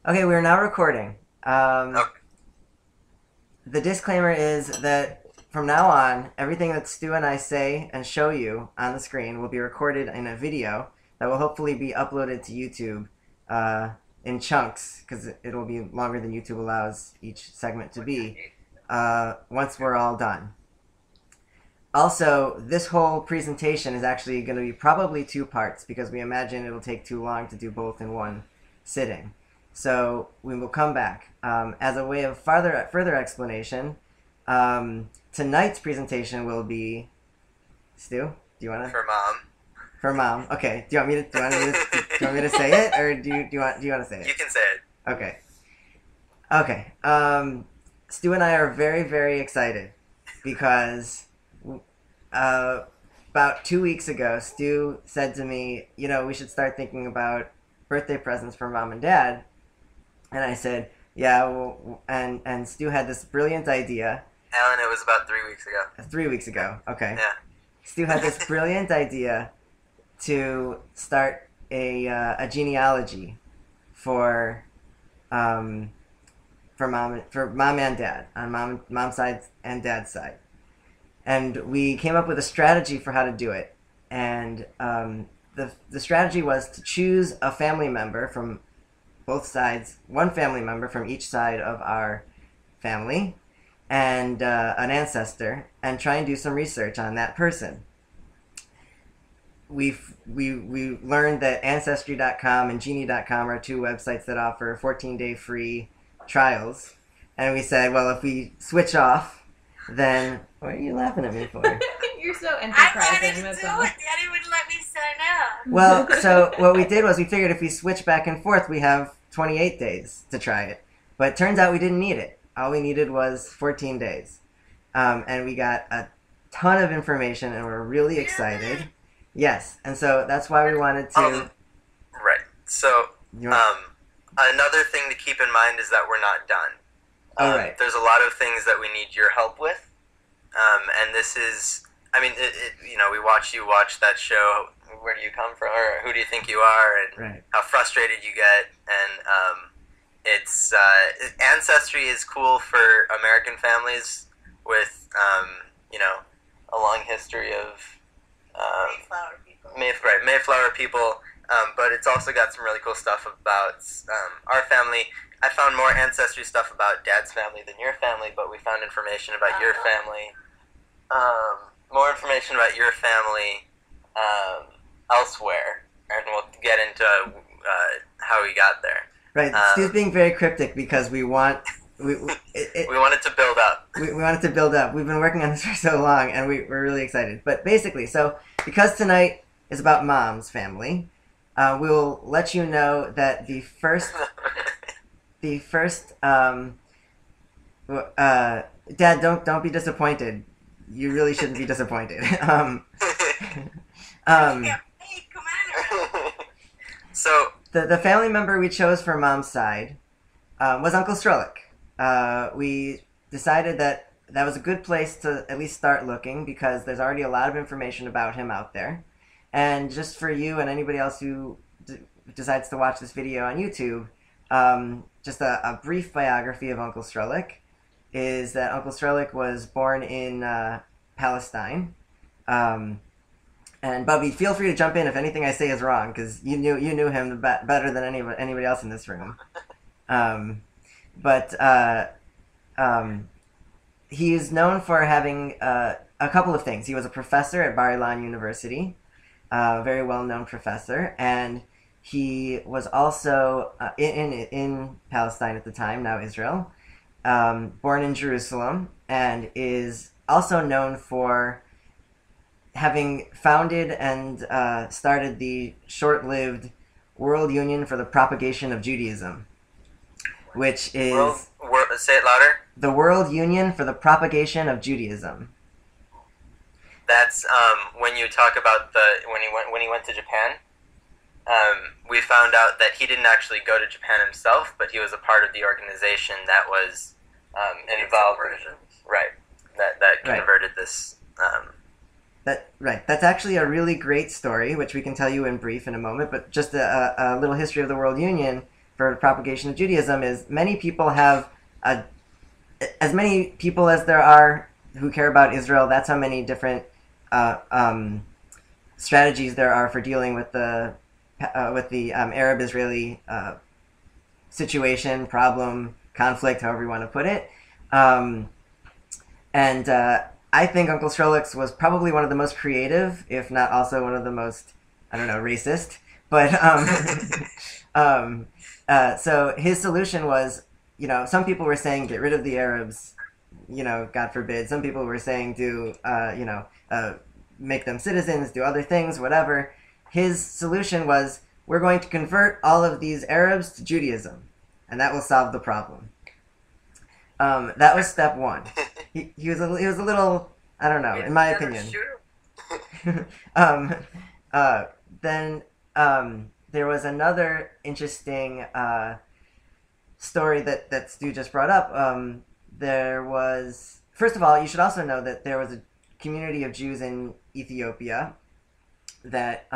Okay, we're now recording. Okay. The disclaimer is that from now on, everything that Stu and I say and show you on the screen will be recorded in a video that will hopefully be uploaded to YouTube in chunks, because it'll be longer than YouTube allows each segment to be, once we're all done. Also, this whole presentation is actually going to be probably two parts because we imagine it'll take too long to do both in one sitting. So we will come back. As a way of further explanation, tonight's presentation will be Stu. Do you want to? For mom. For mom. Okay. Do you want me to? Do you want me to say it, or do you want to say it? You can say it. Okay. Okay. Stu and I are very, very excited because about 2 weeks ago, Stu said to me, we should start thinking about birthday presents for mom and dad. And I said, yeah, well, and Stu had this brilliant idea. Alan, it was about 3 weeks ago. 3 weeks ago, okay. Yeah. Stu had this brilliant idea to start a genealogy for mom and dad on mom's side and dad's side, and we came up with a strategy for how to do it. And the strategy was to choose a family member from both sides, one family member from each side of our family, and an ancestor, and try and do some research on that person. We learned that Ancestry.com and Genie.com are two websites that offer 14-day free trials, and we said, well, if we switch off, then what are you laughing at me for? You're so I enterprising. wanted to do it. Daddy wouldn't let me sign up. Well, so what we did was we figured if we switch back and forth, we have 28 days to try it. But it turns out we didn't need it. All we needed was 14 days. And we got a ton of information, and we're really excited. Yes, and so that's why we wanted to... Right. So, You want- another thing to keep in mind is that we're not done. Oh, right. There's a lot of things that we need your help with. And this is, we watch you watch that show, Where Do You Come From? Or Who Do You Think You Are? And Right. how frustrated you get. And it's, Ancestry is cool for American families with, a long history of Mayflower people. Mayflower people, but it's also got some really cool stuff about our family. I found more ancestry stuff about Dad's family than your family, but we found information about your family. More information about your family elsewhere, and we'll get into how we got there. Right, Stu's being very cryptic because we want... We wanted to build up. We wanted to build up. We've been working on this for so long, and we're really excited. But basically, so because tonight is about Mom's family, we'll let you know that the first, Dad, don't be disappointed. You really shouldn't be disappointed. Yeah, hey, come on. So The family member we chose for Mom's side was Uncle Srulik. We decided that was a good place to at least start looking because there's already a lot of information about him out there. And just for you and anybody else who decides to watch this video on YouTube, just a brief biography of Uncle Srulik is that Uncle Srulik was born in Palestine. And Bubby, feel free to jump in if anything I say is wrong, because you knew him better than anybody else in this room. But he is known for having a couple of things. He was a professor at Bar-Ilan University, a very well-known professor, and he was also in Palestine at the time, now Israel, born in Jerusalem, and is also known for having founded and started the short-lived World Union for the Propagation of Judaism, which is say it louder. the World Union for the Propagation of Judaism. That's when you talk about when he went to Japan. We found out that he didn't actually go to Japan himself, but he was a part of the organization that was involved. Right. That converted this. That's actually a really great story, which we can tell you in brief in a moment. But just a little history of the World Union. for the propagation of Judaism is many people have as many people as there are who care about Israel. That's how many different strategies there are for dealing with the Arab-Israeli situation, problem, conflict, however you want to put it. And I think Uncle Srulik's was probably one of the most creative, if not also one of the most, I don't know, racist. But so his solution was, some people were saying get rid of the Arabs, God forbid. Some people were saying make them citizens, do other things, whatever. His solution was, we're going to convert all of these Arabs to Judaism, and that will solve the problem. That was step one. He was a little, I don't know, in my opinion. Then there was another interesting story that Stu just brought up. There was, first of all, you should also know that there was a community of Jews in Ethiopia that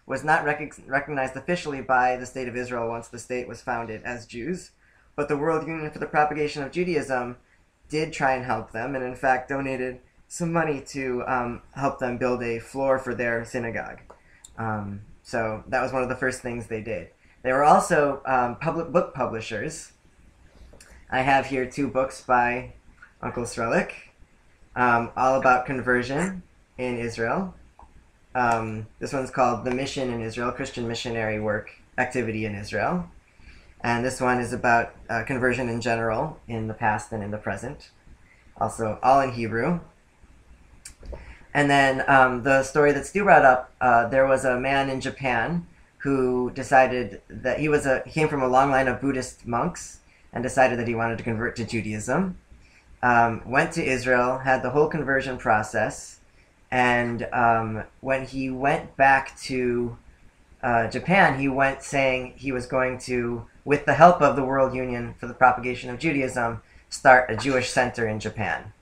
was not recognized officially by the state of Israel once the state was founded as Jews. But the World Union for the Propagation of Judaism did try and help them, and in fact donated some money to help them build a floor for their synagogue. So that was one of the first things they did. They were also public book publishers. I have here 2 books by Uncle Srulik, all about conversion in Israel. This one's called The Mission in Israel, Christian Missionary Work Activity in Israel. And this one is about conversion in general, in the past and in the present. Also, all in Hebrew. And then the story that Stu brought up, there was a man in Japan who decided that he came from a long line of Buddhist monks and decided that he wanted to convert to Judaism. Went to Israel, had the whole conversion process, and when he went back to Japan, he went saying he was going to, with the help of the World Union for the Propagation of Judaism, start a Jewish center in Japan.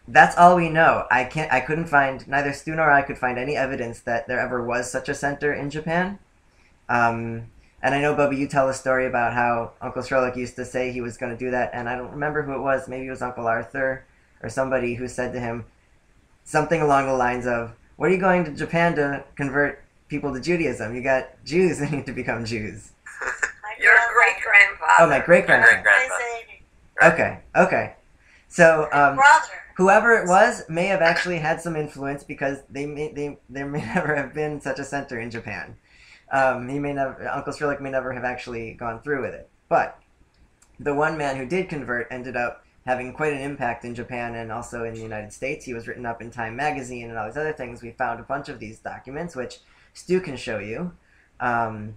That's all we know. I couldn't find, neither Stu nor I could find any evidence that there ever was such a center in Japan. And I know, Bubby, you tell a story about how Uncle Srulik used to say he was going to do that, and I don't remember who it was. Maybe it was Uncle Arthur or somebody who said to him something along the lines of, "What are you going to Japan to convert people to Judaism? You got Jews that need to become Jews." Your great-grandfather. Oh, my great-grandfather. Okay. So, whoever it was may have actually had some influence because there may never have been such a center in Japan. Uncle Srulik may never have actually gone through with it. But the one man who did convert ended up having quite an impact in Japan and also in the United States. He was written up in Time magazine and all these other things. We found a bunch of these documents, which Stu can show you. Do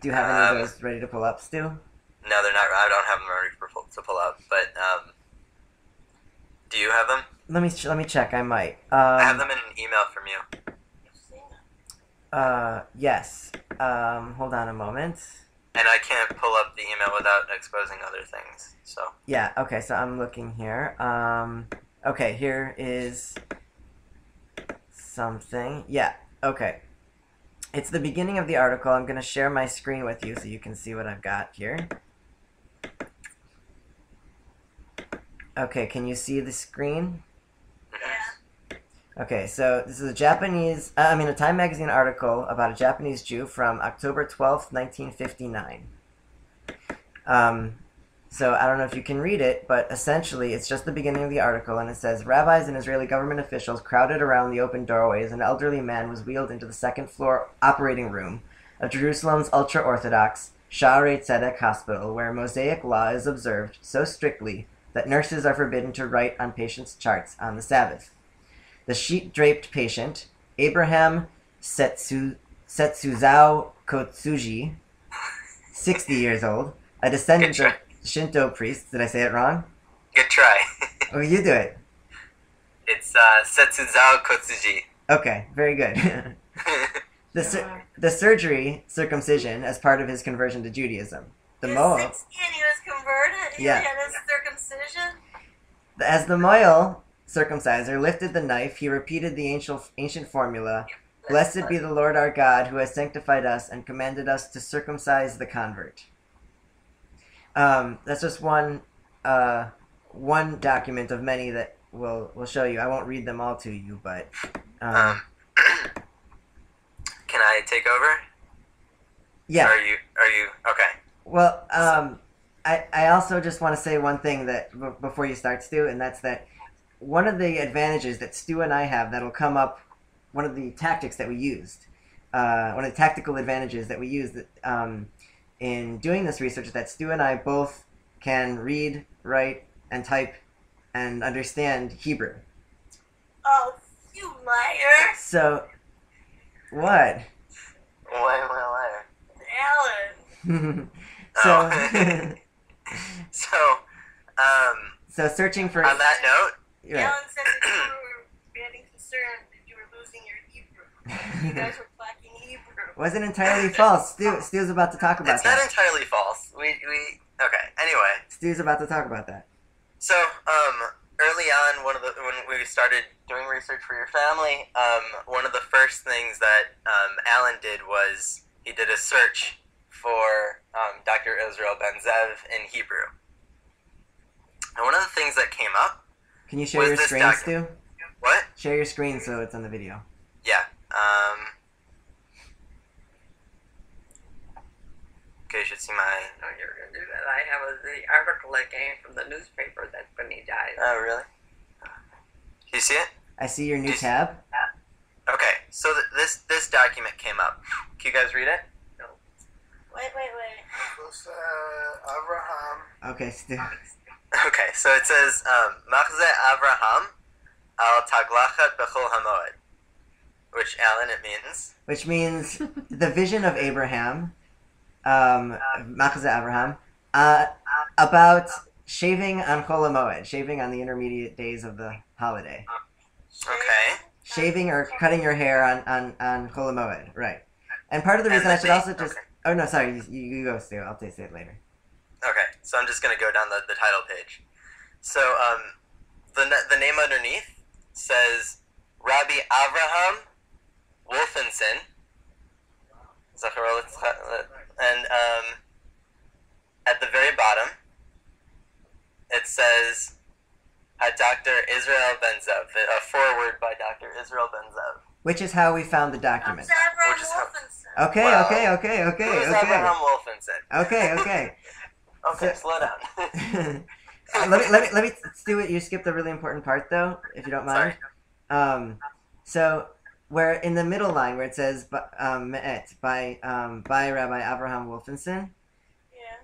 you have any of those ready to pull up, Stu? No, they're not. I don't have them ready to pull up. But do you have them? Let me check. I might. I have them in an email from you. Yes. Hold on a moment. And I can't pull up the email without exposing other things. So. Yeah. Okay. So I'm looking here. Okay. Here is something. Yeah. Okay. It's the beginning of the article. I'm going to share my screen with you so you can see what I've got here. Okay, can you see the screen? Yeah. Okay, so this is a Time magazine article about a Japanese Jew from October 12th, 1959. So I don't know if you can read it, but essentially it's just the beginning of the article, and it says, rabbis and Israeli government officials crowded around the open doorway as an elderly man was wheeled into the second-floor operating room of Jerusalem's ultra-Orthodox Shaarei Tzedek Hospital, where Mosaic law is observed so strictly that nurses are forbidden to write on patients' charts on the Sabbath. The sheet-draped patient, Abraham Setsuzao Kotsuji, 60 years old, a descendant of Shinto priests. Did I say it wrong? Good try. Oh, you do it. It's Setsuzao Kotsuji. Okay, very good. The surgery, circumcision, as part of his conversion to Judaism. The He mohel. was 60 and he was converted? Yeah. He had his circumcision? As the mohel circumciser lifted the knife, he repeated the ancient formula, Blessed be the Lord our God, who has sanctified us and commanded us to circumcise the convert. That's just one document of many that we'll show you. I won't read them all to you, but Can I take over? yeah. Are you okay? Well, I also just want to say one thing that before you start, Stu, and that's that one of the advantages that Stu and I have that'll come up, one of the tactics that we used, one of the tactical advantages that we used in doing this research is that Stu and I both can read, write, and type and understand Hebrew. Oh, you liar. So, what? Why am I a liar? Alan. So, So, so searching for. on that note, Right. Alan said that you were getting concerned that you were losing your Hebrew. You guys were lacking Hebrew. Wasn't entirely false. Stu's about to talk about it's not that. entirely false. We okay. Anyway, Stu's about to talk about that. so early on, when we started doing research for your family, one of the first things that Alan did was he did a search for Dr. Israel Ben Zev in Hebrew. And one of the things that came up. Can you share Was your this screen, document- Stu? What? Share your screen so it's on the video. Yeah. Okay, you should see my. No, you're going to do that. I have the article that came from the newspaper that when he died. Oh, really? Can you see it? I see your new tab. Okay, so this document came up. Can you guys read it? Wait. Abraham. Okay, Stu. Okay, so it says Machze Avraham al Taglachat Bechol Hamoed, which Alan it means. Which means the vision of Abraham, Machze Abraham, about shaving on Chol HaMoed, shaving on the intermediate days of the holiday. Okay. Shaving or cutting your hair on Chol HaMoed, right. And part of the reason I should also just... Okay. Oh, no, sorry, you go, Stu. I'll say it later. Okay, so I'm just gonna go down the title page. So the name underneath says Rabbi Avraham Wolfinson, and at the very bottom it says Dr. Israel Ben Zev, a foreword by Dr. Israel Ben Zev. Which is how we found the document. That's Abraham Which is how- Wolfinson. Okay, Wow. okay. Who's Avraham Wolfinson? Okay. Okay, So- slow down. let me Stu, you skipped a really important part though, if you don't mind. So where in the middle line where it says Me'et by Rabbi Avraham Wolfinson, Yeah.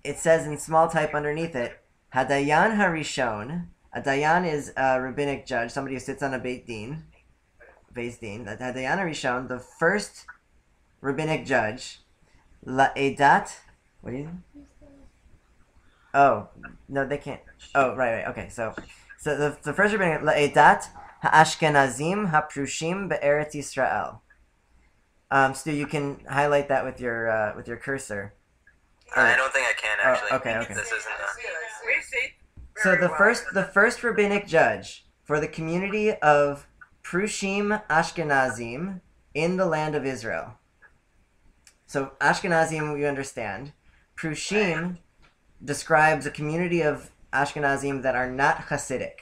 it says in small type underneath it, Hadayan Harishon. A dayan is a rabbinic judge, somebody who sits on a Beit Din. That Hadayan Harishon, the first rabbinic judge, La'edat. What do you? Oh no, they can't. Oh right. Okay, so the first rabbinic La'edat Ha'ashkenazim Ha'prushim Be'eretz Yisrael. Stu, you can highlight that with your cursor. I don't think I can actually. okay. This isn't We see. So very well. the first rabbinic judge for the community of Prushim Ashkenazim in the land of Israel. So Ashkenazim we understand. Prushim describes a community of Ashkenazim that are not Hasidic.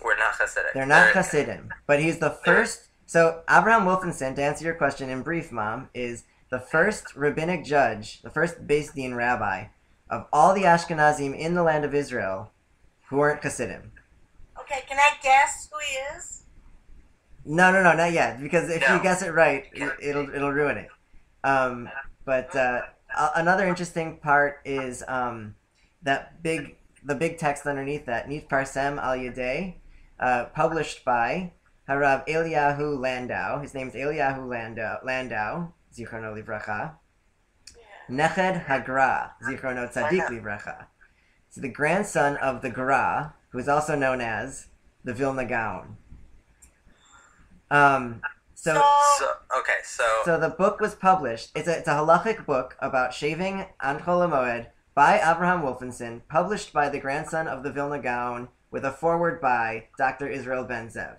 We're not Hasidic. They're not Hasidim. But he's the first. So Abraham Wolfinson, to answer your question in brief, Mom, is the first rabbinic judge, the first Beis Din rabbi of all the Ashkenazim in the land of Israel who weren't Hasidim. Okay, can I guess who he is? No, not yet. Because if No. you guess it right, it'll ruin it. But another interesting part is the big text underneath that, Nit Parsem Al Yedei, published by Harav Eliyahu Landau. His name's Eliyahu Landau, Zichrono Livracha. Neched Hagra, Zichrono Tzadik Livracha. So the grandson of the Gra, who is also known as the Vilna Gaon. So the book was published. It's a halachic book about shaving on Chol HaMoed by Avraham Wolfinson, published by the grandson of the Vilna Gaon, with a foreword by Dr. Israel Ben Zev.